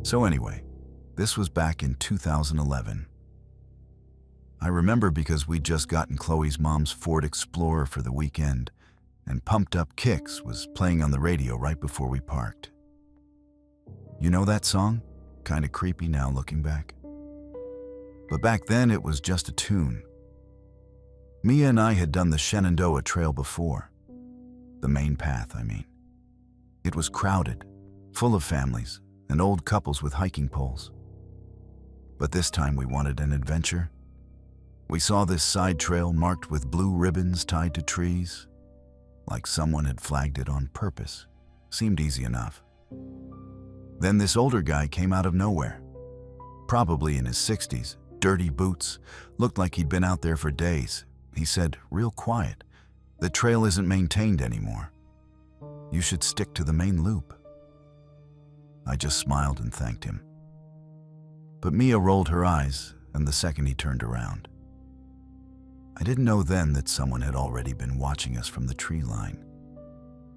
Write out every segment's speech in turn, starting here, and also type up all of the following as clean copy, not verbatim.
So anyway, this was back in 2011. I remember because we'd just gotten Chloe's mom's Ford Explorer for the weekend, and Pumped Up Kicks was playing on the radio right before we parked. You know that song? Kinda creepy now looking back. But back then it was just a tune. Mia and I had done the Shenandoah Trail before. The main path, I mean. It was crowded, full of families and old couples with hiking poles. But this time we wanted an adventure. We saw this side trail marked with blue ribbons tied to trees, like someone had flagged it on purpose. Seemed easy enough. Then this older guy came out of nowhere, probably in his 60s, dirty boots, looked like he'd been out there for days. He said, real quiet, "The trail isn't maintained anymore. You should stick to the main loop." I just smiled and thanked him. But Mia rolled her eyes, and the second he turned around. I didn't know then that someone had already been watching us from the tree line,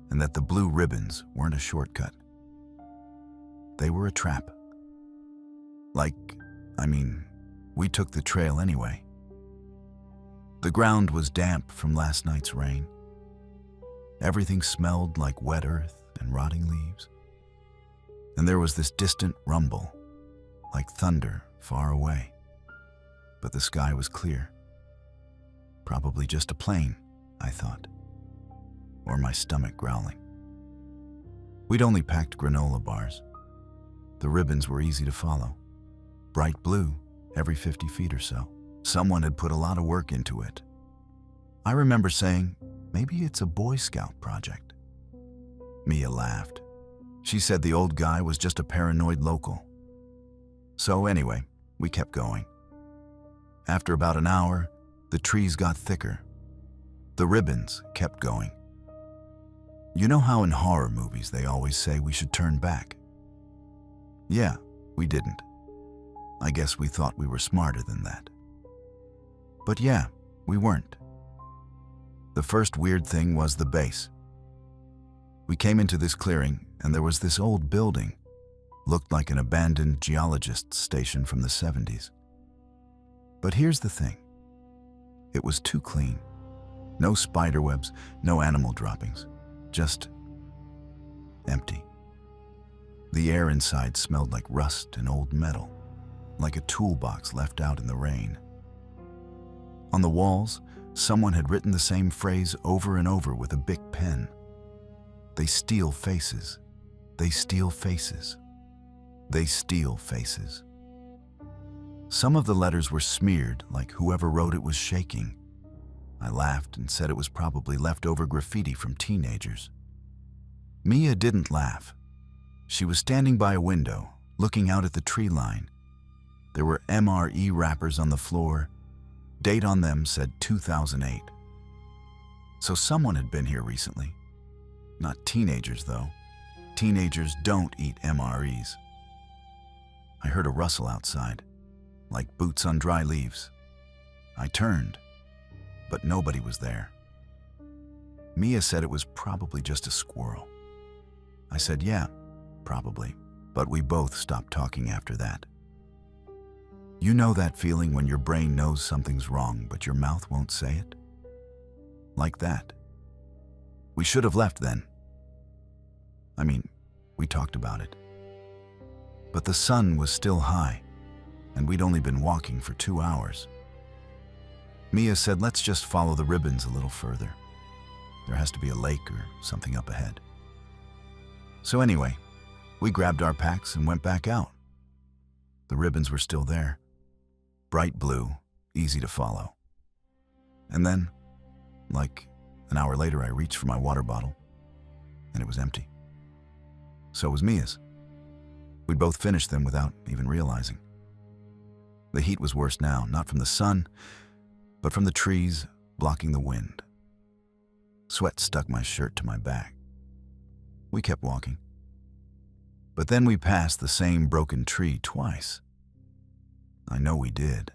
and that the blue ribbons weren't a shortcut. They were a trap. We took the trail anyway. The ground was damp from last night's rain. Everything smelled like wet earth and rotting leaves. And there was this distant rumble, like thunder far away. But the sky was clear. Probably just a plane, I thought, or my stomach growling. We'd only packed granola bars. The ribbons were easy to follow. Bright blue every 50 feet or so. Someone had put a lot of work into it. I remember saying, maybe it's a Boy Scout project. Mia laughed. She said the old guy was just a paranoid local. So anyway, we kept going. After about an hour, the trees got thicker. The ribbons kept going. You know how in horror movies they always say we should turn back? Yeah, we didn't. I guess we thought we were smarter than that. But yeah, we weren't. The first weird thing was the base. We came into this clearing, and there was this old building. Looked like an abandoned geologist's station from the 70s. But here's the thing. It was too clean. No spider webs, no animal droppings. Just empty. The air inside smelled like rust and old metal, like a toolbox left out in the rain. On the walls, someone had written the same phrase over and over with a big pen. They steal faces. They steal faces. They steal faces. Some of the letters were smeared, like whoever wrote it was shaking. I laughed and said it was probably leftover graffiti from teenagers. Mia didn't laugh. She was standing by a window, looking out at the tree line. There were MRE wrappers on the floor. Date on them said 2008. So someone had been here recently. Not teenagers, though. Teenagers don't eat MREs. I heard a rustle outside, like boots on dry leaves. I turned, but nobody was there. Mia said it was probably just a squirrel. I said, yeah, probably, but we both stopped talking after that. You know that feeling when your brain knows something's wrong, but your mouth won't say it? Like that. We should have left then. We talked about it. But the sun was still high, and we'd only been walking for 2 hours. Mia said, let's just follow the ribbons a little further. There has to be a lake or something up ahead. So anyway, we grabbed our packs and went back out. The ribbons were still there. Bright blue, easy to follow. And then, like an hour later, I reached for my water bottle, and it was empty. So was Mia's. We'd both finished them without even realizing. The heat was worse now, not from the sun, but from the trees blocking the wind. Sweat stuck my shirt to my back. We kept walking. But then we passed the same broken tree twice. I know we did.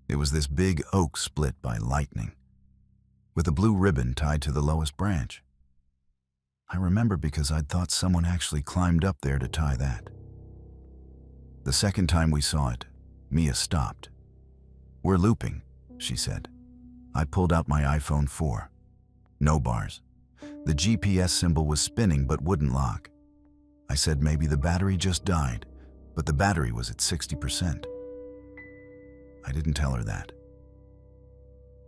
It was this big oak split by lightning, with a blue ribbon tied to the lowest branch. I remember because I'd thought someone actually climbed up there to tie that. The second time we saw it, Mia stopped. "We're looping," she said. I pulled out my iPhone 4. No bars. The GPS symbol was spinning but wouldn't lock. I said maybe the battery just died, but the battery was at 60%. I didn't tell her that.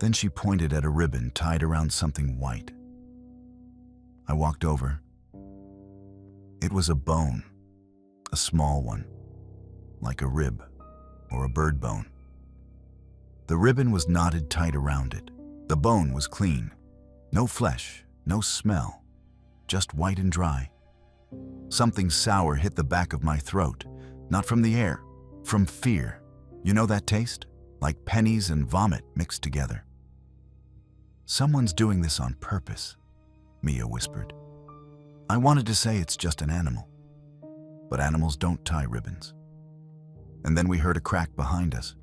Then she pointed at a ribbon tied around something white. I walked over. It was a bone, a small one, like a rib or a bird bone. The ribbon was knotted tight around it. The bone was clean. No flesh, no smell, just white and dry. Something sour hit the back of my throat, not from the air, from fear. You know that taste? Like pennies and vomit mixed together. "Someone's doing this on purpose," Mia whispered. I wanted to say it's just an animal, but animals don't tie ribbons. And then we heard a crack behind us.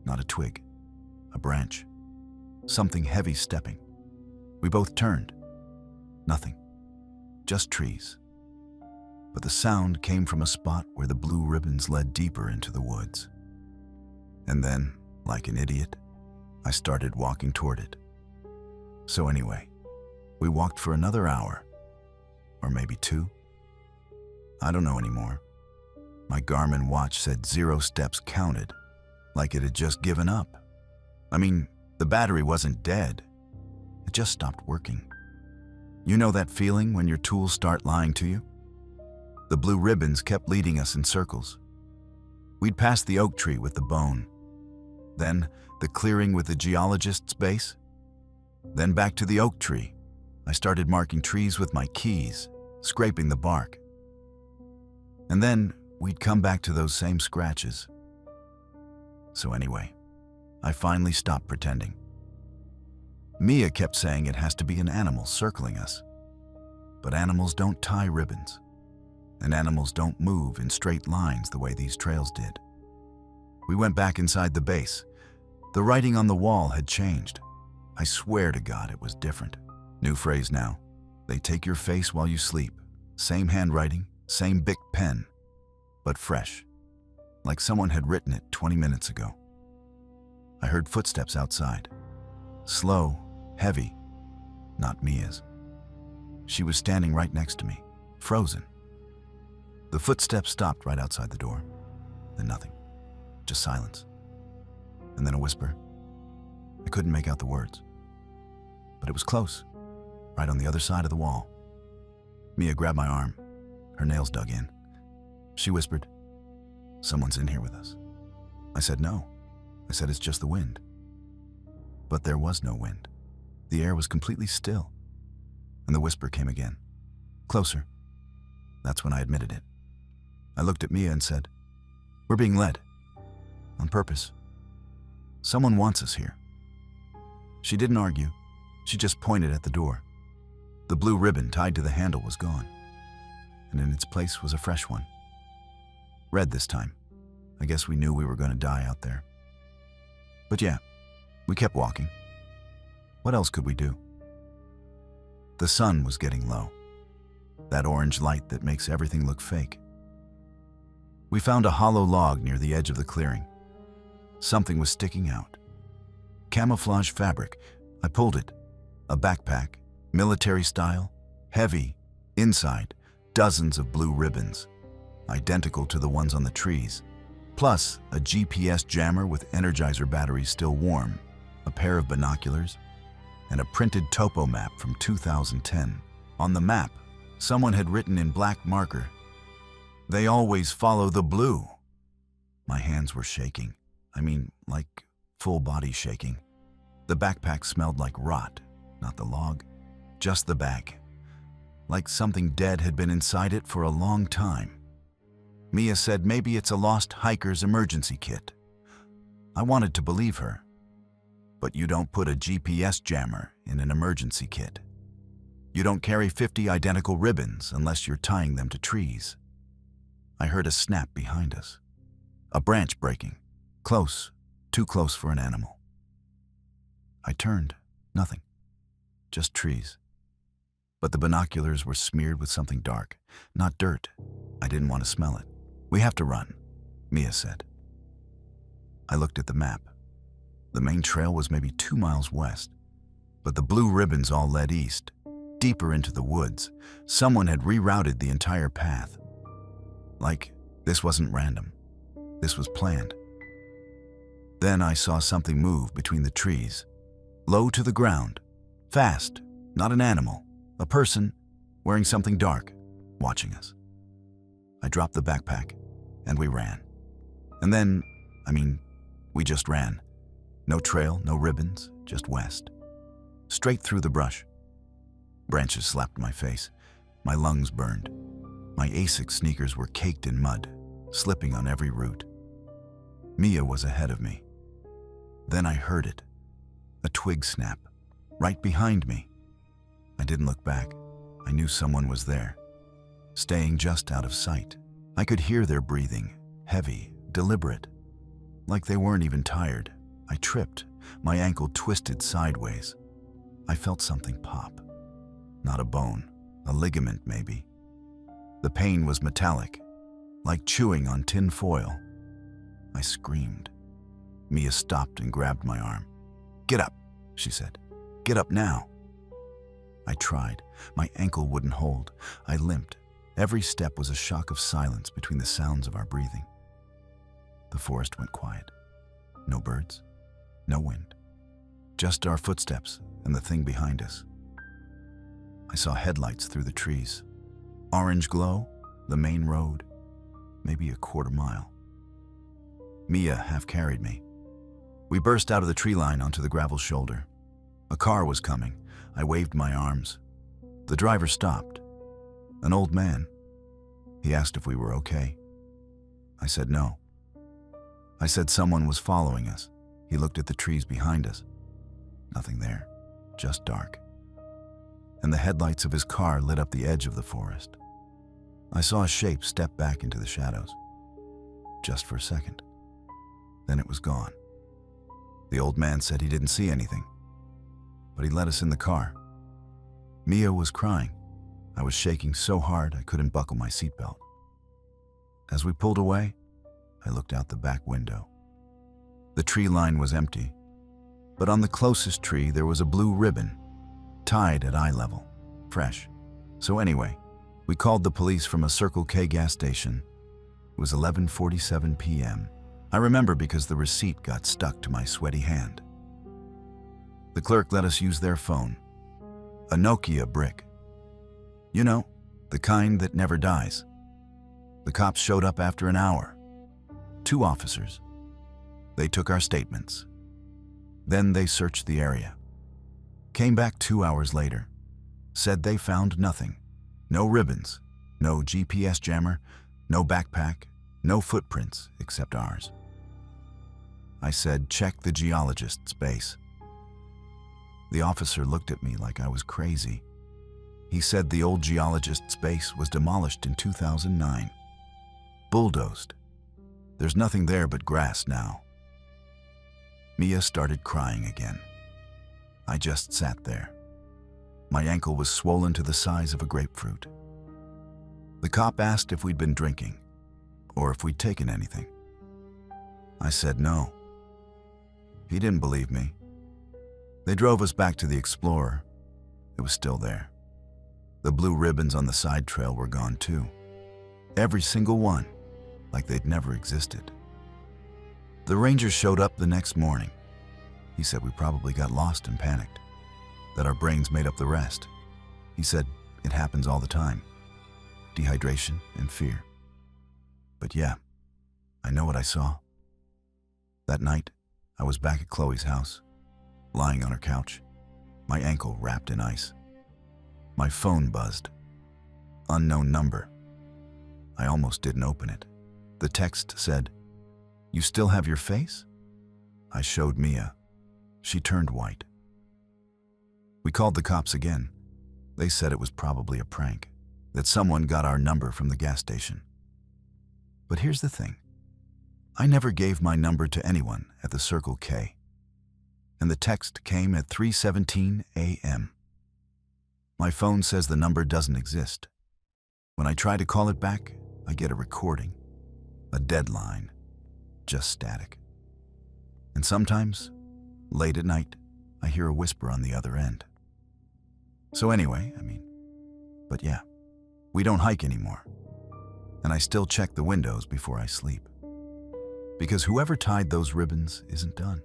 Not a twig, a branch. Something heavy stepping. We both turned. Nothing. Just trees. But the sound came from a spot where the blue ribbons led deeper into the woods. And then, like an idiot, I started walking toward it. So anyway, we walked for another hour, or maybe 2. I don't know anymore. My Garmin watch said 0 steps counted, like it had just given up. I mean, the battery wasn't dead. It just stopped working. You know that feeling when your tools start lying to you? The blue ribbons kept leading us in circles. We'd passed the oak tree with the bone. Then the clearing with the geologist's base. Then back to the oak tree. I started marking trees with my keys, scraping the bark. And then we'd come back to those same scratches. So anyway, I finally stopped pretending. Mia kept saying it has to be an animal circling us. But animals don't tie ribbons. And animals don't move in straight lines the way these trails did. We went back inside the base. The writing on the wall had changed. I swear to God it was different. New phrase now. They take your face while you sleep. Same handwriting, same Bic pen, but fresh. Like someone had written it 20 minutes ago. I heard footsteps outside. Slow, heavy, not Mia's. She was standing right next to me, frozen. The footsteps stopped right outside the door. Then nothing, just silence. And then a whisper. I couldn't make out the words. But it was close, right on the other side of the wall. Mia grabbed my arm, her nails dug in. She whispered, "Someone's in here with us." I said no. I said it's just the wind. But there was no wind. The air was completely still. And the whisper came again. Closer. That's when I admitted it. I looked at Mia and said, "We're being led. On purpose. Someone wants us here." She didn't argue. She just pointed at the door. The blue ribbon tied to the handle was gone, and in its place was a fresh one. Red this time. I guess we knew we were going to die out there. But yeah, we kept walking. What else could we do? The sun was getting low. That orange light that makes everything look fake. We found a hollow log near the edge of the clearing. Something was sticking out. Camouflage fabric. I pulled it. A backpack, military style, heavy, inside, dozens of blue ribbons, identical to the ones on the trees, plus a GPS jammer with Energizer batteries still warm, a pair of binoculars, and a printed topo map from 2010. On the map, someone had written in black marker, "They always follow the blue." My hands were shaking. I mean, like full body shaking. The backpack smelled like rot, not the log, just the bag. Like something dead had been inside it for a long time. Mia said maybe it's a lost hiker's emergency kit. I wanted to believe her. But you don't put a GPS jammer in an emergency kit. You don't carry 50 identical ribbons unless you're tying them to trees. I heard a snap behind us. A branch breaking. Close, too close for an animal. I turned. Nothing. Just trees. But the binoculars were smeared with something dark. Not dirt. I didn't want to smell it. "We have to run," Mia said. I looked at the map. The main trail was maybe 2 miles west, but the blue ribbons all led east, deeper into the woods. Someone had rerouted the entire path. Like, this wasn't random. This was planned. Then I saw something move between the trees, low to the ground, fast, not an animal, a person wearing something dark, watching us. I dropped the backpack, and we ran. And then, we just ran. No trail, no ribbons, just west. Straight through the brush. Branches slapped my face. My lungs burned. My Asics sneakers were caked in mud, slipping on every root. Mia was ahead of me. Then I heard it. A twig snap, right behind me. I didn't look back. I knew someone was there, staying just out of sight. I could hear their breathing, heavy, deliberate, like they weren't even tired. I tripped. My ankle twisted sideways. I felt something pop. Not a bone, a ligament maybe. The pain was metallic, like chewing on tin foil. I screamed. Mia stopped and grabbed my arm. "Get up," she said. "Get up now." I tried. My ankle wouldn't hold. I limped. Every step was a shock of silence between the sounds of our breathing. The forest went quiet. No birds, no wind. Just our footsteps and the thing behind us. I saw headlights through the trees. Orange glow, the main road, maybe a quarter mile. Mia half carried me. We burst out of the tree line onto the gravel shoulder. A car was coming. I waved my arms. The driver stopped. An old man. He asked if we were okay. I said no. I said someone was following us. He looked at the trees behind us. Nothing there, just dark. And the headlights of his car lit up the edge of the forest. I saw a shape step back into the shadows. Just for a second. Then it was gone. The old man said he didn't see anything, but he let us in the car. Mia was crying. I was shaking so hard I couldn't buckle my seatbelt. As we pulled away, I looked out the back window. The tree line was empty, but on the closest tree there was a blue ribbon, tied at eye level, fresh. So anyway, we called the police from a Circle K gas station. It was 11:47 p.m. I remember because the receipt got stuck to my sweaty hand. The clerk let us use their phone, a Nokia brick. You know, the kind that never dies. The cops showed up after an hour. 2 officers. They took our statements. Then they searched the area. Came back 2 hours later. Said they found nothing. No ribbons, no GPS jammer, no backpack, no footprints except ours. I said, check the geologist's base. The officer looked at me like I was crazy. He said the old geologist's base was demolished in 2009. Bulldozed. There's nothing there but grass now. Mia started crying again. I just sat there. My ankle was swollen to the size of a grapefruit. The cop asked if we'd been drinking, or if we'd taken anything. I said no. He didn't believe me. They drove us back to the Explorer. It was still there. The blue ribbons on the side trail were gone too. Every single one, like they'd never existed. The ranger showed up the next morning. He said we probably got lost and panicked, that our brains made up the rest. He said it happens all the time. Dehydration and fear. But yeah, I know what I saw. That night, I was back at Chloe's house, lying on her couch, my ankle wrapped in ice. My phone buzzed. Unknown number. I almost didn't open it. The text said, "You still have your face?" I showed Mia. She turned white. We called the cops again. They said it was probably a prank, that someone got our number from the gas station. But here's the thing. I never gave my number to anyone at the Circle K. And the text came at 3:17 a.m. My phone says the number doesn't exist. When I try to call it back, I get a recording, a deadline, just static. And sometimes, late at night, I hear a whisper on the other end. So anyway, but yeah, we don't hike anymore. And I still check the windows before I sleep. Because whoever tied those ribbons isn't done.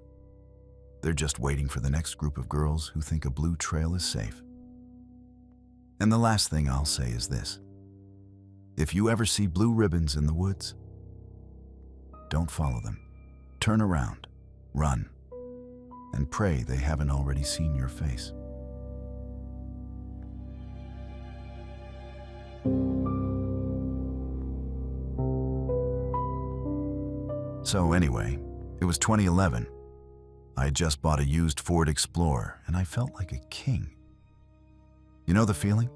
They're just waiting for the next group of girls who think a blue trail is safe. And the last thing I'll say is this. If you ever see blue ribbons in the woods, don't follow them. Turn around, run, and pray they haven't already seen your face. So anyway, it was 2011. I had just bought a used Ford Explorer, and I felt like a king. You know the feeling?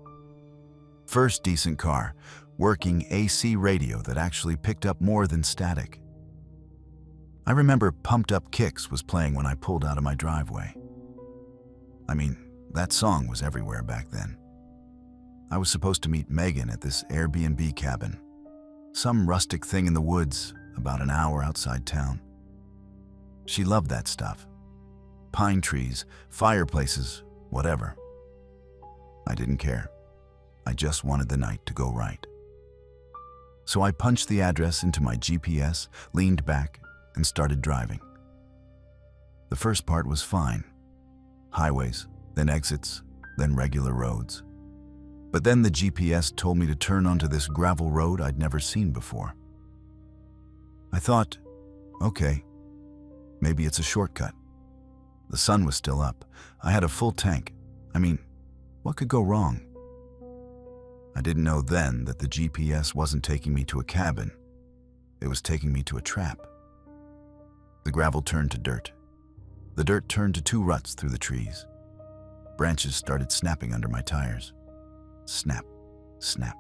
First decent car, working AC radio that actually picked up more than static. I remember Pumped Up Kicks was playing when I pulled out of my driveway. That song was everywhere back then. I was supposed to meet Megan at this Airbnb cabin, some rustic thing in the woods about an hour outside town. She loved that stuff. Pine trees, fireplaces, whatever. I didn't care. I just wanted the night to go right. So I punched the address into my GPS, leaned back, and started driving. The first part was fine. Highways, then exits, then regular roads. But then the GPS told me to turn onto this gravel road I'd never seen before. I thought, okay, maybe it's a shortcut. The sun was still up. I had a full tank. What could go wrong? I didn't know then that the GPS wasn't taking me to a cabin. It was taking me to a trap. The gravel turned to dirt. The dirt turned to two ruts through the trees. Branches started snapping under my tires. Snap, snap,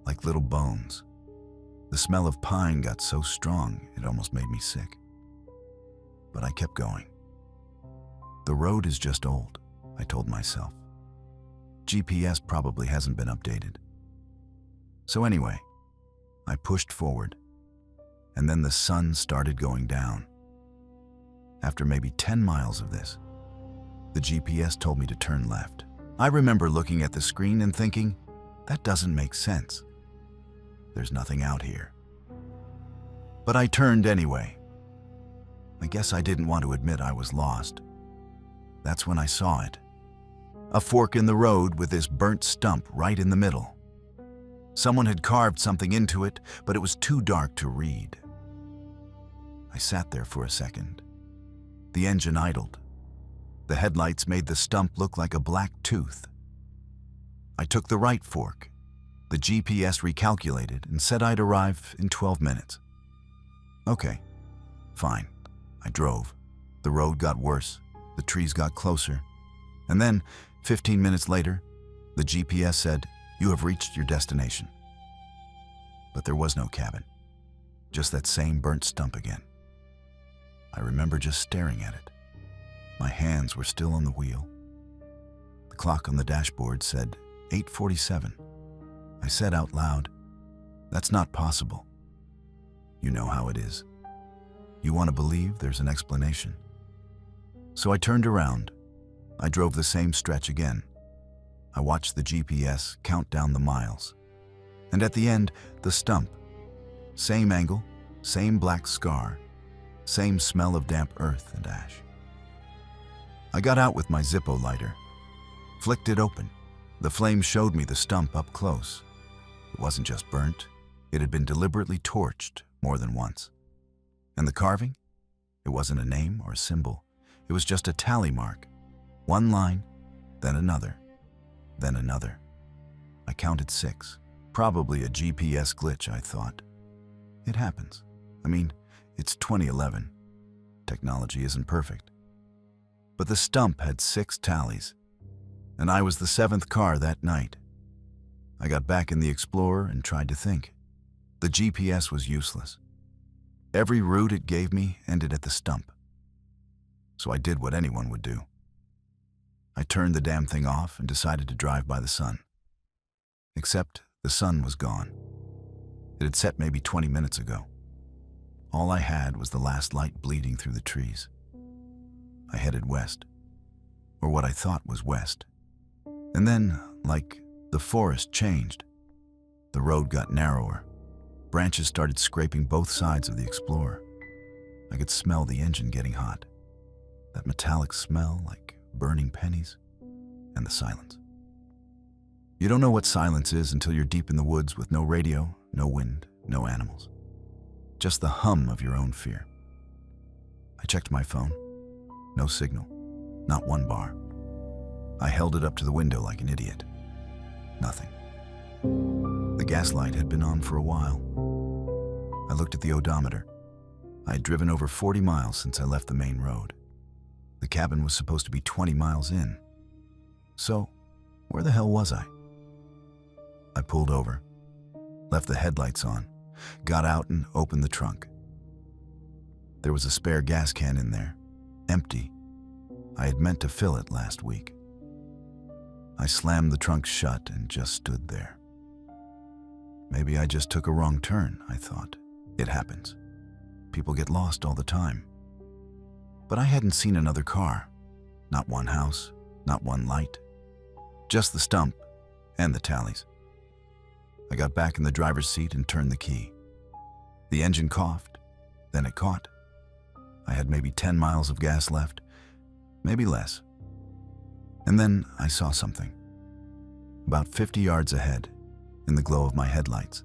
like little bones. The smell of pine got so strong it almost made me sick. But I kept going. The road is just old, I told myself. GPS probably hasn't been updated. So anyway, I pushed forward, and then the sun started going down. After maybe 10 miles of this, the GPS told me to turn left. I remember looking at the screen and thinking, that doesn't make sense. There's nothing out here. But I turned anyway. I guess I didn't want to admit I was lost. That's when I saw it. A fork in the road with this burnt stump right in the middle. Someone had carved something into it, but it was too dark to read. I sat there for a second. The engine idled. The headlights made the stump look like a black tooth. I took the right fork. The GPS recalculated and said I'd arrive in 12 minutes. Okay, fine. I drove. The road got worse. The trees got closer. And then, 15 minutes later, the GPS said, you have reached your destination. But there was no cabin. Just that same burnt stump again. I remember just staring at it. My hands were still on the wheel. The clock on the dashboard said 8:47. I said out loud, that's not possible. You know how it is. You want to believe there's an explanation. So I turned around. I drove the same stretch again. I watched the GPS count down the miles. And at the end, the stump. Same angle, same black scar, same smell of damp earth and ash. I got out with my Zippo lighter, flicked it open. The flame showed me the stump up close. It wasn't just burnt, it had been deliberately torched more than once. And the carving? It wasn't a name or a symbol. It was just a tally mark. One line, then another, then another. I counted 6. Probably a GPS glitch, I thought. It happens. It's 2011. Technology isn't perfect. But the stump had 6 tallies, and I was the 7th car that night. I got back in the Explorer and tried to think. The GPS was useless. Every route it gave me ended at the stump. So I did what anyone would do. I turned the damn thing off and decided to drive by the sun. Except the sun was gone. It had set maybe 20 minutes ago. All I had was the last light bleeding through the trees. I headed west, or what I thought was west. And then, like, the forest changed. The road got narrower. Branches started scraping both sides of the Explorer. I could smell the engine getting hot. That metallic smell like burning pennies, and the silence. You don't know what silence is until you're deep in the woods with no radio, no wind, no animals. Just the hum of your own fear. I checked my phone. No signal. Not one bar. I held it up to the window like an idiot. Nothing. The gas light had been on for a while. I looked at the odometer. I had driven over 40 miles since I left the main road. The cabin was supposed to be 20 miles in. So, where the hell was I? I pulled over, left the headlights on, got out and opened the trunk. There was a spare gas can in there, empty. I had meant to fill it last week. I slammed the trunk shut and just stood there. Maybe I just took a wrong turn, I thought. It happens. People get lost all the time. But I hadn't seen another car. Not one house, not one light. Just the stump and the tallies. I got back in the driver's seat and turned the key. The engine coughed, then it caught. I had maybe 10 miles of gas left, maybe less. And then I saw something. About 50 yards ahead, in the glow of my headlights,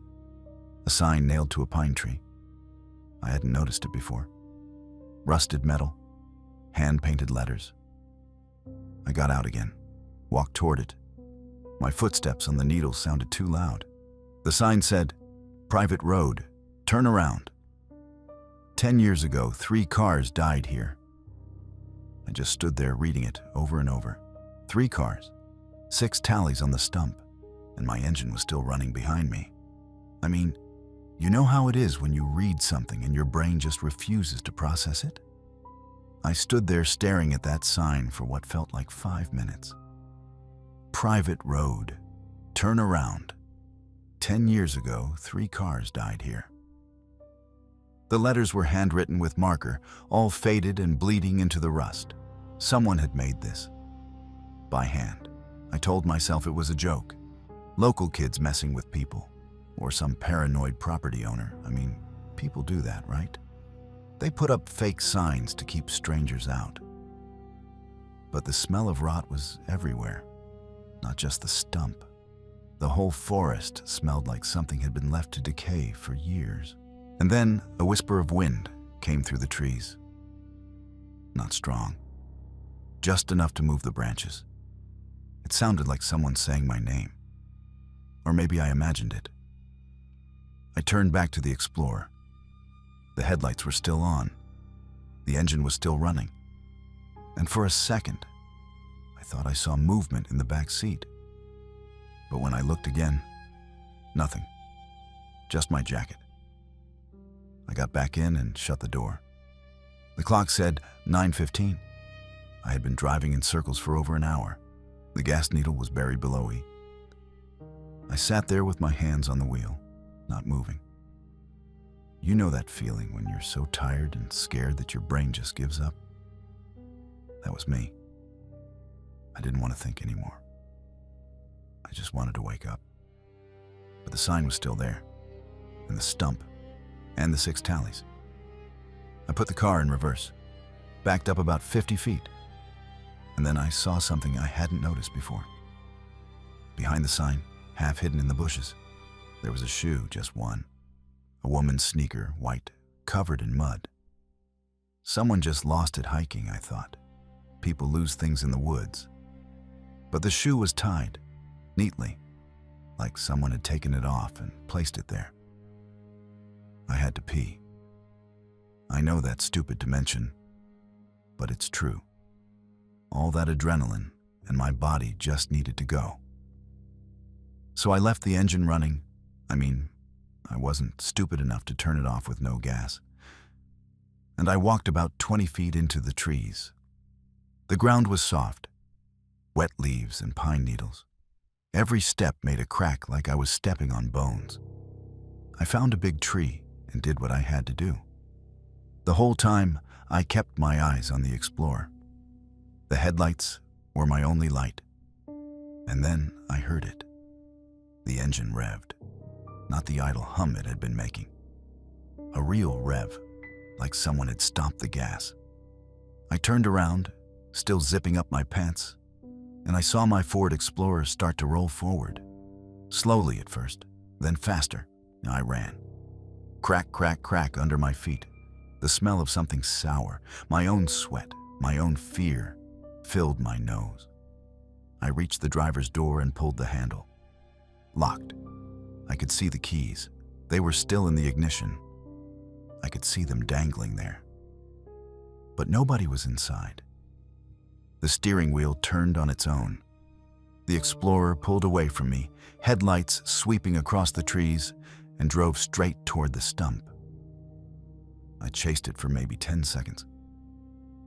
a sign nailed to a pine tree. I hadn't noticed it before. Rusted metal, hand-painted letters. I got out again, walked toward it. My footsteps on the needles sounded too loud. The sign said, "Private road, turn around." 10 years ago, 3 cars died here. I just stood there reading it over and over. 3 cars, 6 tallies on the stump, and my engine was still running behind me. I mean, you know how it is when you read something and your brain just refuses to process it? I stood there staring at that sign for what felt like 5 minutes. Private road, turn around. 10 years ago, 3 cars died here. The letters were handwritten with marker, all faded and bleeding into the rust. Someone had made this. By hand. I told myself it was a joke. Local kids messing with people. Or some paranoid property owner. I mean, people do that, right? They put up fake signs to keep strangers out. But the smell of rot was everywhere. Not just the stump. The whole forest smelled like something had been left to decay for years. And then a whisper of wind came through the trees. Not strong. Just enough to move the branches. It sounded like someone saying my name. Or maybe I imagined it. I turned back to the Explorer. The headlights were still on. The engine was still running. And for a second, I thought I saw movement in the back seat. But when I looked again, nothing. Just my jacket. I got back in and shut the door. The clock said 9:15. I had been driving in circles for over an hour. The gas needle was buried below E. I sat there with my hands on the wheel, not moving. You know that feeling when you're so tired and scared that your brain just gives up? That was me. I didn't want to think anymore. I just wanted to wake up. But the sign was still there, and the stump, and the 6 tallies. I put the car in reverse, backed up about 50 feet, and then I saw something I hadn't noticed before. Behind the sign, half hidden in the bushes, there was a shoe, just one. A woman's sneaker, white, covered in mud. Someone just lost it hiking, I thought. People lose things in the woods. But the shoe was tied, neatly, like someone had taken it off and placed it there. I had to pee. I know that's stupid to mention, but it's true. All that adrenaline, and my body just needed to go. So I left the engine running. I wasn't stupid enough to turn it off with no gas. And I walked about 20 feet into the trees. The ground was soft, wet leaves and pine needles. Every step made a crack like I was stepping on bones. I found a big tree and did what I had to do. The whole time, I kept my eyes on the Explorer. The headlights were my only light. And then I heard it. The engine revved, not the idle hum it had been making. A real rev, like someone had stomped the gas. I turned around, still zipping up my pants, and I saw my Ford Explorer start to roll forward. Slowly at first, then faster. I ran. Crack, crack, crack under my feet. The smell of something sour, my own sweat, my own fear, filled my nose. I reached the driver's door and pulled the handle. Locked. I could see the keys. They were still in the ignition. I could see them dangling there. But nobody was inside. The steering wheel turned on its own. The Explorer pulled away from me, headlights sweeping across the trees, and drove straight toward the stump. I chased it for maybe 10 seconds.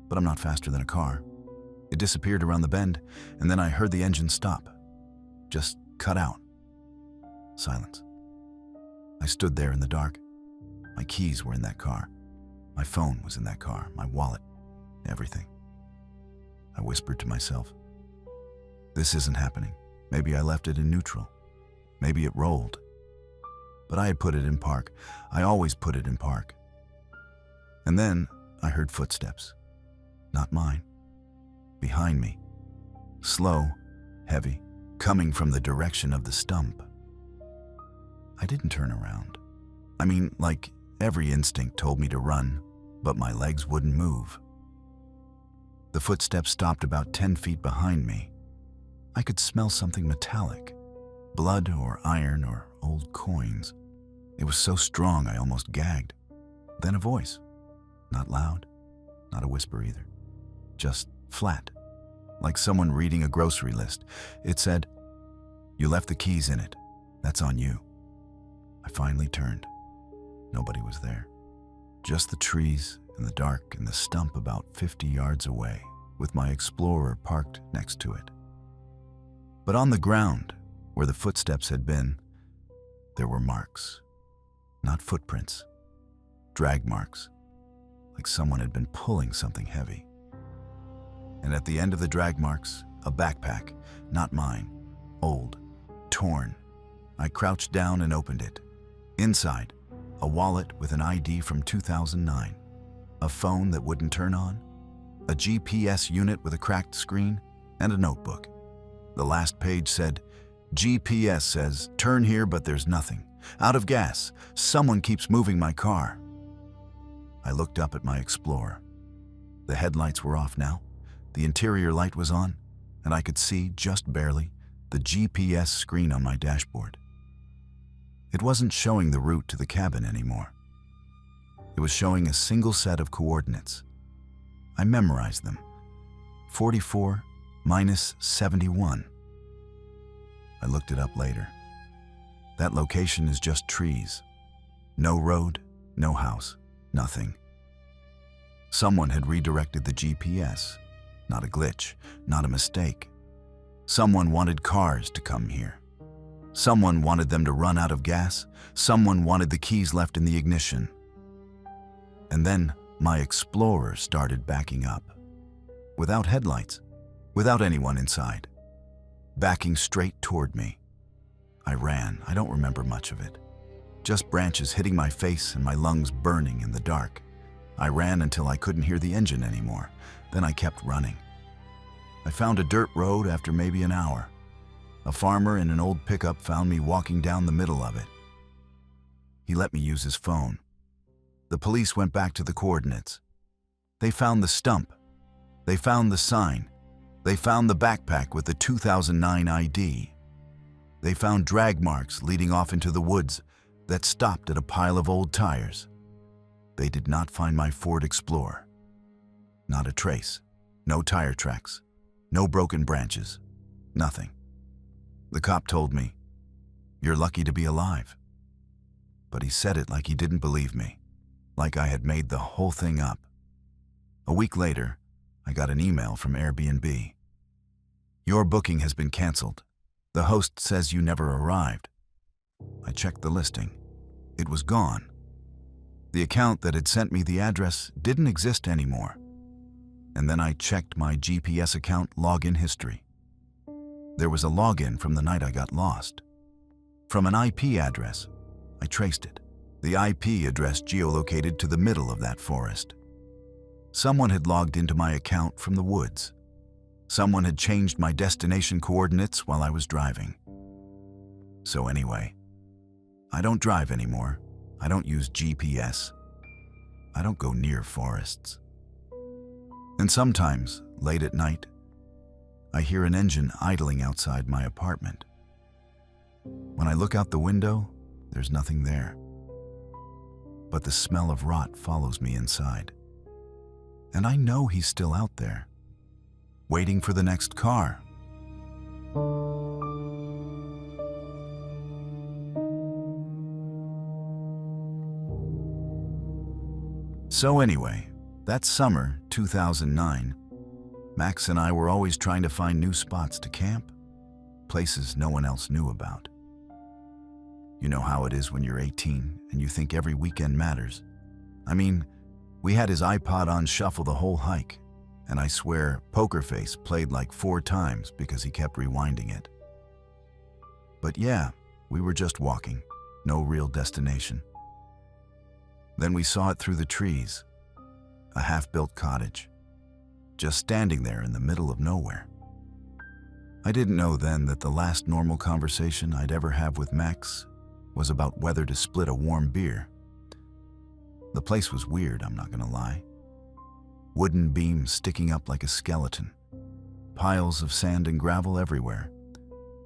But I'm not faster than a car. It disappeared around the bend, and then I heard the engine stop. Just cut out. Silence. I stood there in the dark. My keys were in that car. My phone was in that car, my wallet, everything. I whispered to myself, this isn't happening. Maybe I left it in neutral. Maybe it rolled. But I had put it in park. I always put it in park. And then I heard footsteps. Not mine. Behind me. Slow, heavy, coming from the direction of the stump. I didn't turn around. I mean, like every instinct told me to run, but my legs wouldn't move. The footsteps stopped about 10 feet behind me. I could smell something metallic, blood or iron or old coins. It was so strong I almost gagged. Then a voice. Not loud, not a whisper either. Just flat, like someone reading a grocery list. It said, "You left the keys in it. That's on you." I finally turned. Nobody was there. Just the trees in the dark and the stump about 50 yards away, with my Explorer parked next to it. But on the ground, where the footsteps had been, there were marks. Not footprints. Drag marks. Like someone had been pulling something heavy. And at the end of the drag marks, a backpack, not mine, old, torn. I crouched down and opened it. Inside, a wallet with an ID from 2009, a phone that wouldn't turn on, a GPS unit with a cracked screen, and a notebook. The last page said, "GPS says, turn here, but there's nothing. Out of gas. Someone keeps moving my car." I looked up at my Explorer. The headlights were off now. The interior light was on, and I could see, just barely, the GPS screen on my dashboard. It wasn't showing the route to the cabin anymore. It was showing a single set of coordinates. I memorized them. 44 minus 71. I looked it up later. That location is just trees. No road, no house, nothing. Someone had redirected the GPS. Not a glitch, not a mistake. Someone wanted cars to come here. Someone wanted them to run out of gas. Someone wanted the keys left in the ignition. And then my Explorer started backing up. Without headlights, without anyone inside. Backing straight toward me. I ran. I don't remember much of it. Just branches hitting my face and my lungs burning in the dark. I ran until I couldn't hear the engine anymore. Then I kept running. I found a dirt road after maybe an hour. A farmer in an old pickup found me walking down the middle of it. He let me use his phone. The police went back to the coordinates. They found the stump. They found the sign. They found the backpack with the 2009 ID. They found drag marks leading off into the woods that stopped at a pile of old tires. They did not find my Ford Explorer. Not a trace. No tire tracks. No broken branches. Nothing. The cop told me, "You're lucky to be alive." But he said it like he didn't believe me, like I had made the whole thing up. A week later, I got an email from Airbnb. "Your booking has been canceled. The host says you never arrived." I checked the listing. It was gone. The account that had sent me the address didn't exist anymore. And then I checked my GPS account login history. There was a login from the night I got lost. From an IP address, I traced it. The IP address geolocated to the middle of that forest. Someone had logged into my account from the woods. Someone had changed my destination coordinates while I was driving. So anyway, I don't drive anymore. I don't use GPS. I don't go near forests. And sometimes, late at night, I hear an engine idling outside my apartment. When I look out the window, there's nothing there. But the smell of rot follows me inside. And I know he's still out there, waiting for the next car. So anyway, that summer, 2009, Max and I were always trying to find new spots to camp, places no one else knew about. You know how it is when you're 18 and you think every weekend matters. I mean, we had his iPod on shuffle the whole hike, and I swear Poker Face played like 4 times because he kept rewinding it. But yeah, we were just walking, no real destination. Then we saw it through the trees, a half-built cottage, just standing there in the middle of nowhere. I didn't know then that the last normal conversation I'd ever have with Max was about whether to split a warm beer. The place was weird, I'm not gonna lie. Wooden beams sticking up like a skeleton, piles of sand and gravel everywhere,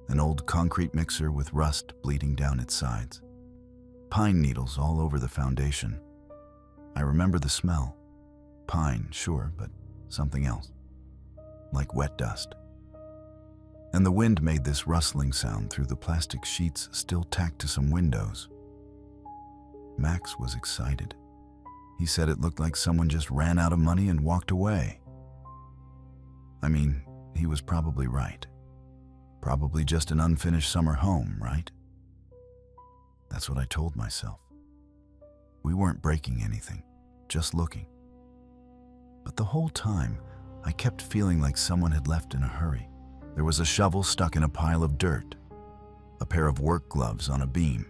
an old concrete mixer with rust bleeding down its sides, pine needles all over the foundation. I remember the smell. Pine, sure, but something else, like wet dust. And the wind made this rustling sound through the plastic sheets still tacked to some windows. Max was excited. He said it looked like someone just ran out of money and walked away. I mean, he was probably right. Probably just an unfinished summer home, right? That's what I told myself. We weren't breaking anything, just looking. But the whole time, I kept feeling like someone had left in a hurry. There was a shovel stuck in a pile of dirt, a pair of work gloves on a beam,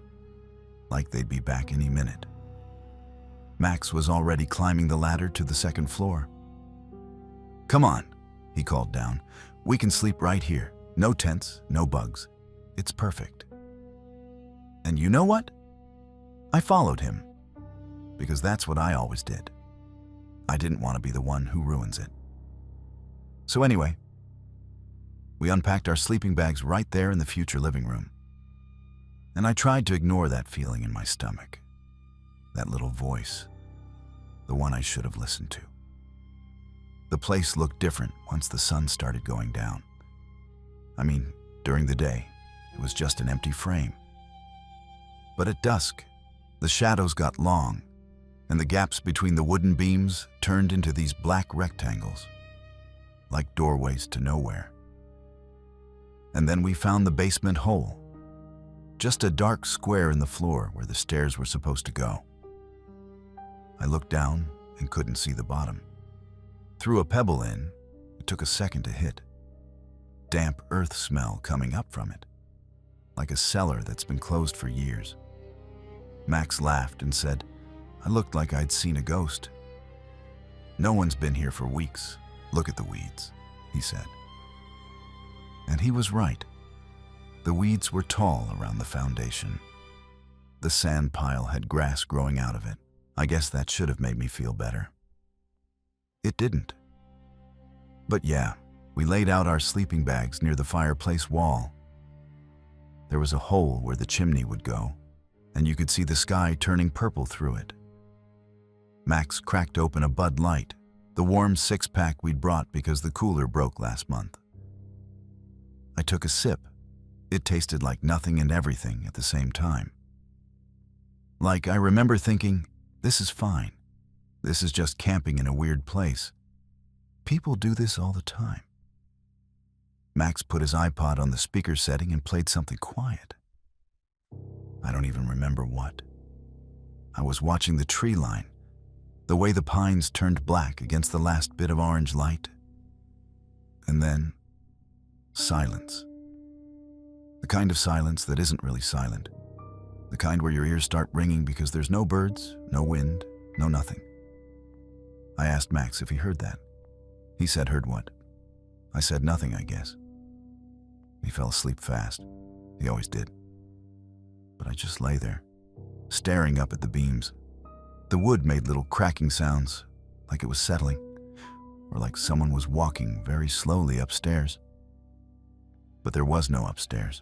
like they'd be back any minute. Max was already climbing the ladder to the second floor. "Come on," he called down. "We can sleep right here. No tents, no bugs. It's perfect." And you know what? I followed him, because that's what I always did. I didn't want to be the one who ruins it. So anyway, we unpacked our sleeping bags right there in the future living room. And I tried to ignore that feeling in my stomach, that little voice, the one I should have listened to. The place looked different once the sun started going down. I mean, during the day, it was just an empty frame. But at dusk, the shadows got long, and the gaps between the wooden beams turned into these black rectangles, like doorways to nowhere. And then we found the basement hole, just a dark square in the floor where the stairs were supposed to go. I looked down and couldn't see the bottom. Threw a pebble in, it took a second to hit. Damp earth smell coming up from it, like a cellar that's been closed for years. Max laughed and said, I looked like I'd seen a ghost. "No one's been here for weeks. Look at the weeds," he said. And he was right. The weeds were tall around the foundation. The sand pile had grass growing out of it. I guess that should have made me feel better. It didn't. But yeah, we laid out our sleeping bags near the fireplace wall. There was a hole where the chimney would go, and you could see the sky turning purple through it. Max cracked open a Bud Light, the warm 6-pack we'd brought because the cooler broke last month. I took a sip. It tasted like nothing and everything at the same time. Like, I remember thinking, this is fine. This is just camping in a weird place. People do this all the time. Max put his iPod on the speaker setting and played something quiet. I don't even remember what. I was watching the tree line, the way the pines turned black against the last bit of orange light. And then, silence. The kind of silence that isn't really silent. The kind where your ears start ringing because there's no birds, no wind, no nothing. I asked Max if he heard that. He said, "Heard what?" I said, "Nothing, I guess." He fell asleep fast. He always did. But I just lay there, staring up at the beams. The wood made little cracking sounds, like it was settling, or like someone was walking very slowly upstairs. But there was no upstairs,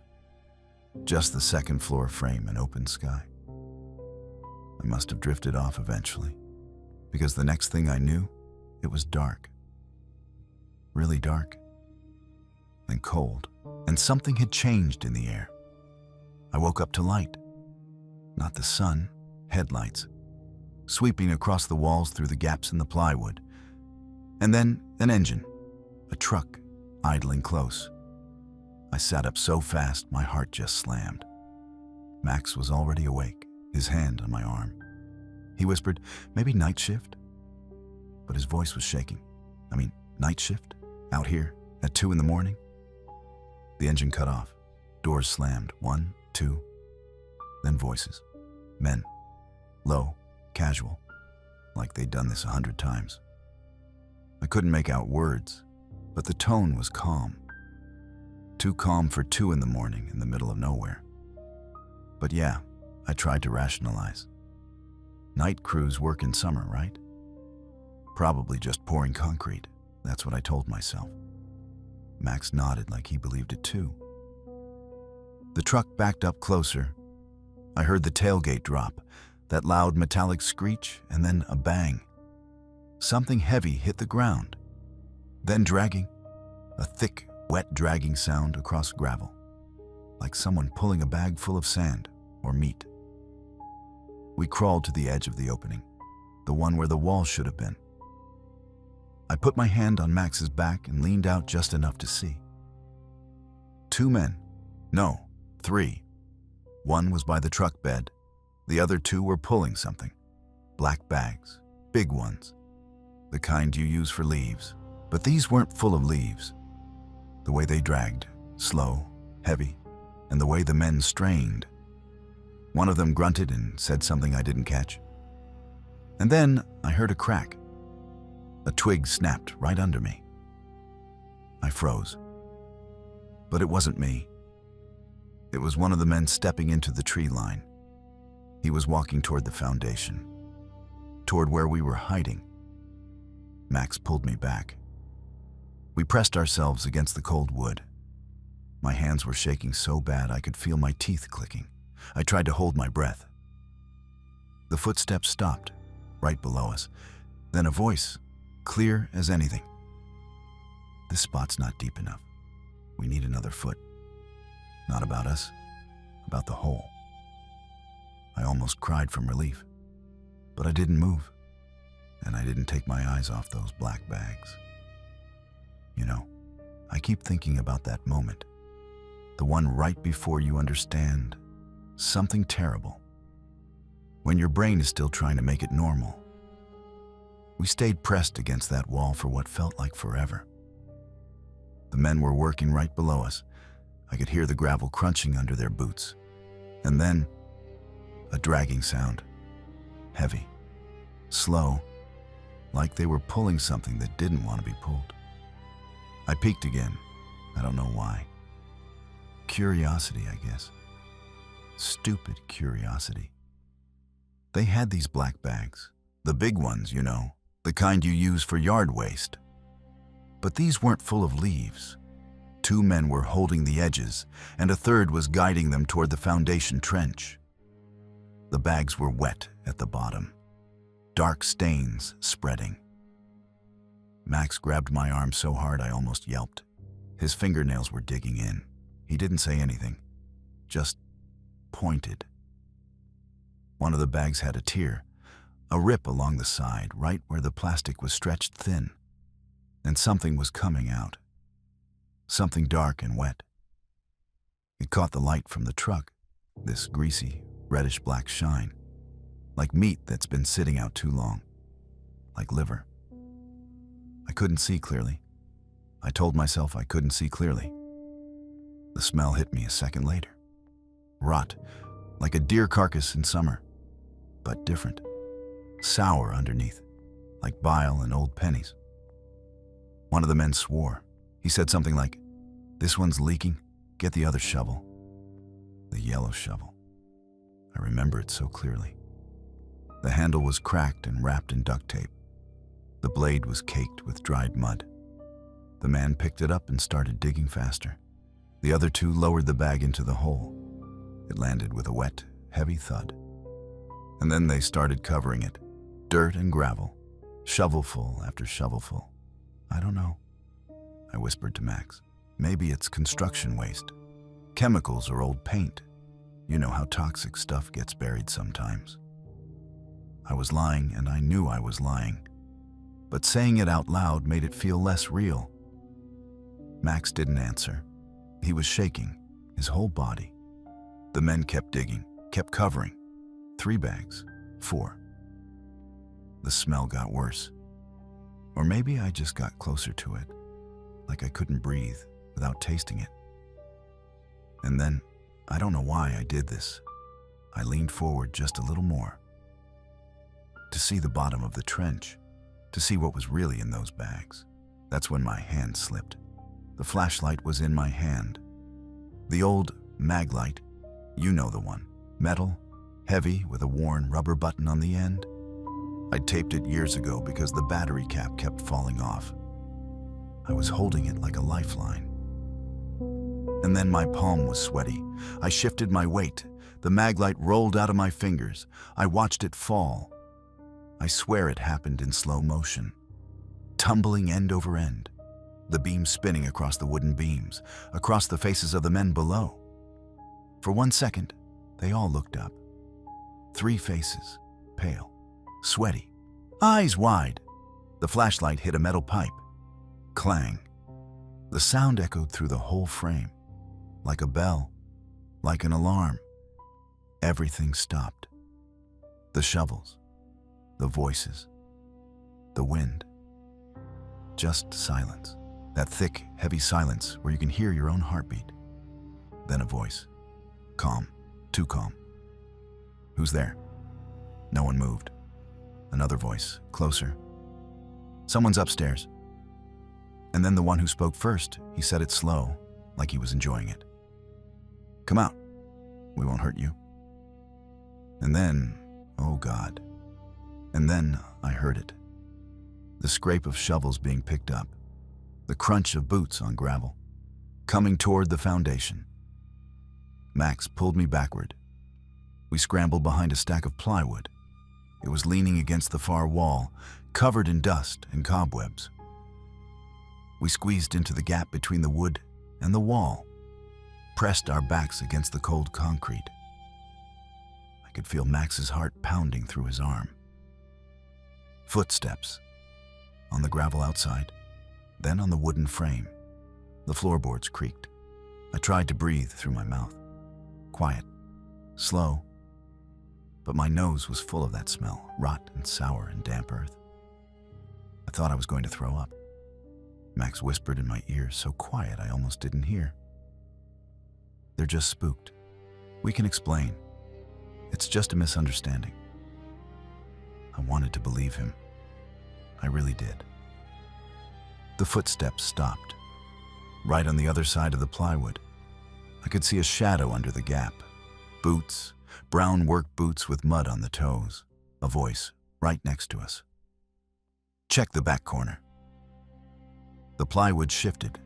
just the second floor frame and open sky. I must have drifted off eventually, because the next thing I knew, it was dark. Really dark. And cold. And something had changed in the air. I woke up to light. Not the sun, headlights, sweeping across the walls through the gaps in the plywood. And then an engine, a truck, idling close. I sat up so fast, my heart just slammed. Max was already awake, his hand on my arm. He whispered, "Maybe night shift?" But his voice was shaking. Night shift? Out here, at 2 in the morning? The engine cut off. Doors slammed. 1, 2. Then voices. Men. Low, casual, like they'd done this 100 times. I couldn't make out words, but the tone was calm. Too calm for 2 in the morning in the middle of nowhere. But yeah, I tried to rationalize. Night crews work in summer, right? Probably just pouring concrete. That's what I told myself. Max nodded like he believed it too. The truck backed up closer. I heard the tailgate drop, that loud metallic screech, and then a bang. Something heavy hit the ground. Then dragging, a thick, wet dragging sound across gravel, like someone pulling a bag full of sand or meat. We crawled to the edge of the opening, the one where the wall should have been. I put my hand on Max's back and leaned out just enough to see. 2 men. No, 3. One was by the truck bed. The other 2 were pulling something. Black bags, big ones. The kind you use for leaves. But these weren't full of leaves. The way they dragged, slow, heavy, and the way the men strained. One of them grunted and said something I didn't catch. And then I heard a crack. A twig snapped right under me. I froze. But it wasn't me. It was one of the men stepping into the tree line. He was walking toward the foundation, toward where we were hiding. Max pulled me back. We pressed ourselves against the cold wood. My hands were shaking so bad I could feel my teeth clicking. I tried to hold my breath. The footsteps stopped, right below us. Then a voice, clear as anything. "This spot's not deep enough. We need another foot. Not about us, about the hole." I almost cried from relief, but I didn't move, and I didn't take my eyes off those black bags. I keep thinking about that moment, the one right before you understand something terrible, when your brain is still trying to make it normal. We stayed pressed against that wall for what felt like forever. The men were working right below us. I could hear the gravel crunching under their boots. And then, a dragging sound. Heavy, slow, like they were pulling something that didn't want to be pulled. I peeked again. I don't know why. Curiosity, I guess. Stupid curiosity. They had these black bags. The big ones, the kind you use for yard waste. But these weren't full of leaves. 2 men were holding the edges, and a third was guiding them toward the foundation trench. The bags were wet at the bottom, dark stains spreading. Max grabbed my arm so hard I almost yelped. His fingernails were digging in. He didn't say anything, just pointed. One of the bags had a tear, a rip along the side, right where the plastic was stretched thin, and something was coming out. Something dark and wet. It caught the light from the truck, this greasy, reddish-black shine. like meat that's been sitting out too long, like liver. I couldn't see clearly. I told myself I couldn't see clearly. The smell hit me a second later. Rot, like a deer carcass in summer, but different. Sour underneath, like bile and old pennies. One of the men swore. He said something like, "This one's leaking, get the other shovel." The yellow shovel. I remember it so clearly. The handle was cracked and wrapped in duct tape. The blade was caked with dried mud. The man picked it up and started digging faster. The other two lowered the bag into the hole. It landed with a wet, heavy thud. And then they started covering it. Dirt and gravel, shovelful after shovelful. "I don't know," I whispered to Max. "Maybe it's construction waste. Chemicals or old paint. You know how toxic stuff gets buried sometimes." I was lying, and I knew I was lying. But saying it out loud made it feel less real. Max didn't answer. He was shaking, his whole body. The men kept digging, kept covering. 3 bags, 4. The smell got worse. Or maybe I just got closer to it, like I couldn't breathe without tasting it. And then, I don't know why I did this, I leaned forward just a little more. To see the bottom of the trench, to see what was really in those bags. That's when my hand slipped. The flashlight was in my hand. The old mag light, you know the one. Metal, heavy with a worn rubber button on the end. I'd taped it years ago because the battery cap kept falling off. I was holding it like a lifeline. And then my palm was sweaty. I shifted my weight. The mag light rolled out of my fingers. I watched it fall. I swear it happened in slow motion. Tumbling end over end. The beam spinning across the wooden beams, across the faces of the men below. For 1 second, they all looked up. 3 faces, pale, sweaty, eyes wide. The flashlight hit a metal pipe. Clang. The sound echoed through the whole frame, like a bell, like an alarm. Everything stopped. The shovels, the voices, the wind. Just silence. That thick, heavy silence where you can hear your own heartbeat. Then a voice. Calm. Too calm. "Who's there?" No one moved. Another voice, closer. "Someone's upstairs." And then the one who spoke first, he said it slow, like he was enjoying it. "Come out. We won't hurt you." And then, oh God. And then I heard it. The scrape of shovels being picked up. The crunch of boots on gravel, coming toward the foundation. Max pulled me backward. We scrambled behind a stack of plywood. It was leaning against the far wall, covered in dust and cobwebs. We squeezed into the gap between the wood and the wall, pressed our backs against the cold concrete. I could feel Max's heart pounding through his arm. Footsteps on the gravel outside. Then on the wooden frame, the floorboards creaked. I tried to breathe through my mouth. Quiet, slow, but my nose was full of that smell, rot and sour and damp earth. I thought I was going to throw up. Max whispered in my ear, so quiet I almost didn't hear. "They're just spooked. We can explain. It's just a misunderstanding." I wanted to believe him. I really did. The footsteps stopped. Right on the other side of the plywood. I could see a shadow under the gap. Boots, brown work boots with mud on the toes. A voice right next to us. "Check the back corner." The plywood shifted.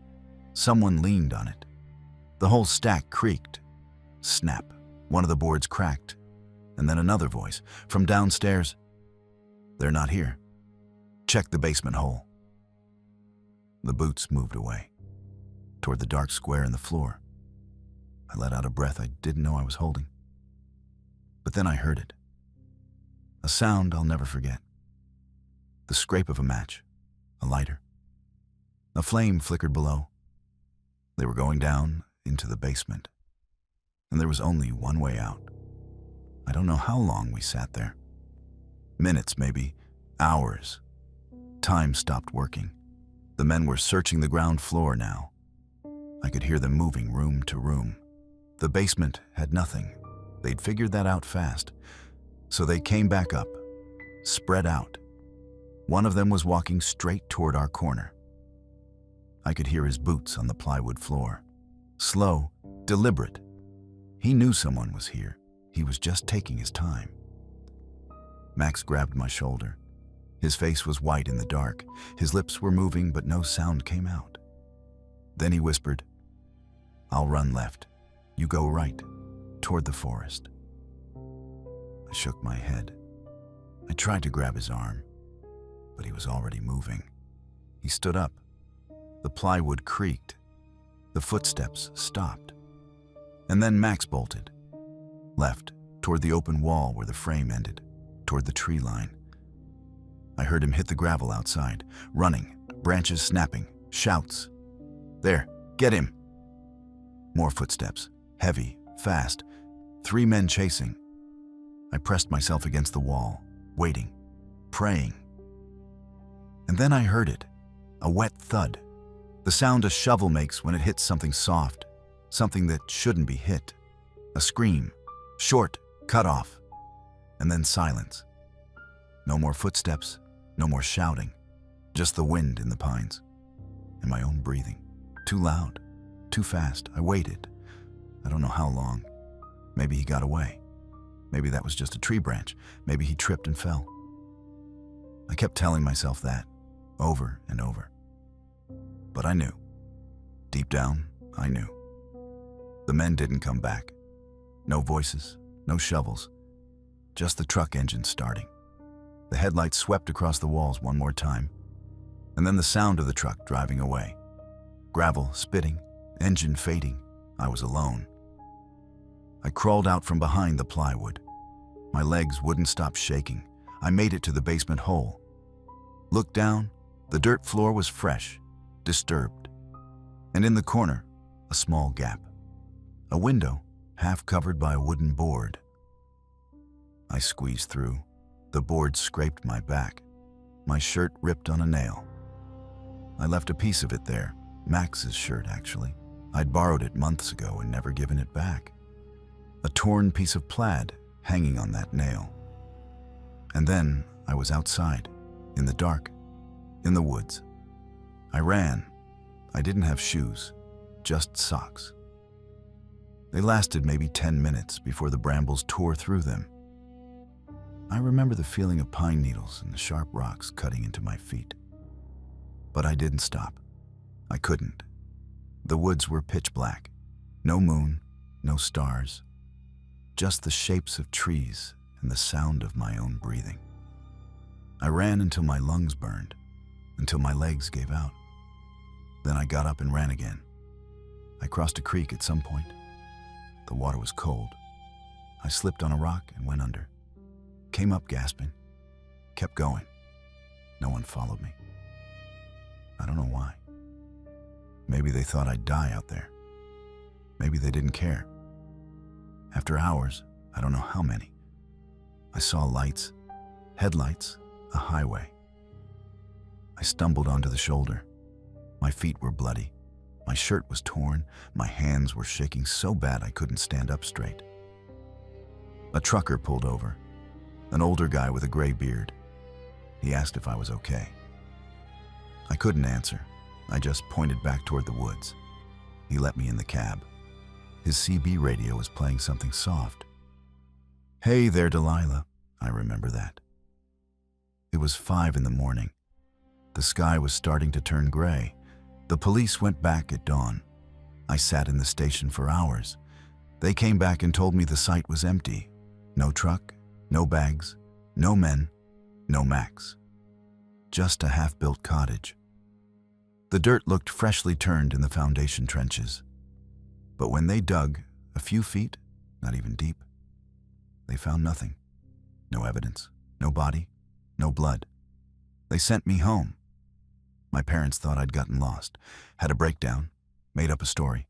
Someone leaned on it. The whole stack creaked. Snap. One of the boards cracked. And then another voice from downstairs. "They're not here. Check the basement hole." The boots moved away, toward the dark square in the floor. I let out a breath I didn't know I was holding. But then I heard it. A sound I'll never forget. The scrape of a match, a lighter. A flame flickered below. They were going down into the basement. And there was only one way out. I don't know how long we sat there. Minutes, maybe. Hours. Time stopped working. The men were searching the ground floor now. I could hear them moving room to room. The basement had nothing. They'd figured that out fast. So they came back up, spread out. One of them was walking straight toward our corner. I could hear his boots on the plywood floor. Slow, deliberate. He knew someone was here. He was just taking his time. Max grabbed my shoulder. His face was white in the dark. His lips were moving, but no sound came out. Then he whispered, "I'll run left. You go right, toward the forest." I shook my head. I tried to grab his arm, but he was already moving. He stood up. The plywood creaked. The footsteps stopped. And then Max bolted. Left, toward the open wall where the frame ended, toward the tree line. I heard him hit the gravel outside, running, branches snapping, shouts. "There, get him!" More footsteps, heavy, fast, 3 men chasing. I pressed myself against the wall, waiting, praying. And then I heard it, a wet thud, the sound a shovel makes when it hits something soft, something that shouldn't be hit. A scream, short, cut off, and then silence. No more footsteps, no more shouting, just the wind in the pines, and my own breathing. Too loud, too fast. I waited. I don't know how long. Maybe he got away. Maybe that was just a tree branch. Maybe he tripped and fell. I kept telling myself that, over and over. But I knew. Deep down, I knew. The men didn't come back. No voices, no shovels, just the truck engine starting. The headlights swept across the walls one more time, and then the sound of the truck driving away. Gravel spitting, engine fading. I was alone. I crawled out from behind the plywood. My legs wouldn't stop shaking. I made it to the basement hole. Looked down. The dirt floor was fresh, disturbed. And in the corner, a small gap. A window, half covered by a wooden board. I squeezed through. The board scraped my back. My shirt ripped on a nail. I left a piece of it there, Max's shirt actually. I'd borrowed it months ago and never given it back. A torn piece of plaid hanging on that nail. And then I was outside, in the dark, in the woods. I ran. I didn't have shoes, just socks. They lasted maybe 10 minutes before the brambles tore through them. I remember the feeling of pine needles and the sharp rocks cutting into my feet. But I didn't stop. I couldn't. The woods were pitch black. No moon, no stars. Just the shapes of trees and the sound of my own breathing. I ran until my lungs burned, until my legs gave out. Then I got up and ran again. I crossed a creek at some point. The water was cold. I slipped on a rock and went under. Came up gasping. Kept going. No one followed me. I don't know why. Maybe they thought I'd die out there. Maybe they didn't care. After hours, I don't know how many, I saw lights, headlights, a highway. I stumbled onto the shoulder. My feet were bloody. My shirt was torn. My hands were shaking so bad I couldn't stand up straight. A trucker pulled over, an older guy with a gray beard. He asked if I was okay. I couldn't answer. I just pointed back toward the woods. He let me in the cab. His CB radio was playing something soft. "Hey there, Delilah." I remember that. It was 5 in the morning. The sky was starting to turn gray. The police went back at dawn. I sat in the station for hours. They came back and told me the site was empty. No truck, no bags, no men, no Max. Just a half-built cottage. The dirt looked freshly turned in the foundation trenches. But when they dug, a few feet, not even deep, they found nothing. No evidence, no body, no blood. They sent me home. My parents thought I'd gotten lost, had a breakdown, made up a story.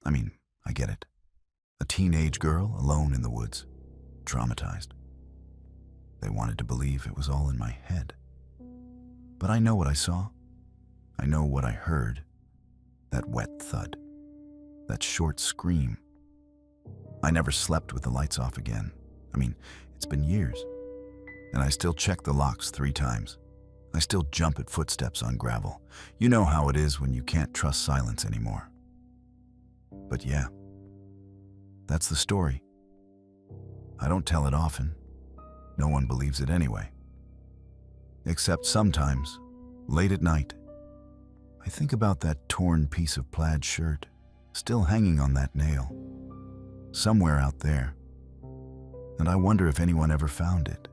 I mean, I get it. A teenage girl alone in the woods, traumatized. They wanted to believe it was all in my head. But I know what I saw. I know what I heard. That wet thud. That short scream. I never slept with the lights off again. I mean, it's been years. And I still check the locks 3 times. I still jump at footsteps on gravel. You know how it is when you can't trust silence anymore. But yeah, that's the story. I don't tell it often. No one believes it anyway. Except sometimes, late at night, I think about that torn piece of plaid shirt, still hanging on that nail, somewhere out there, and I wonder if anyone ever found it.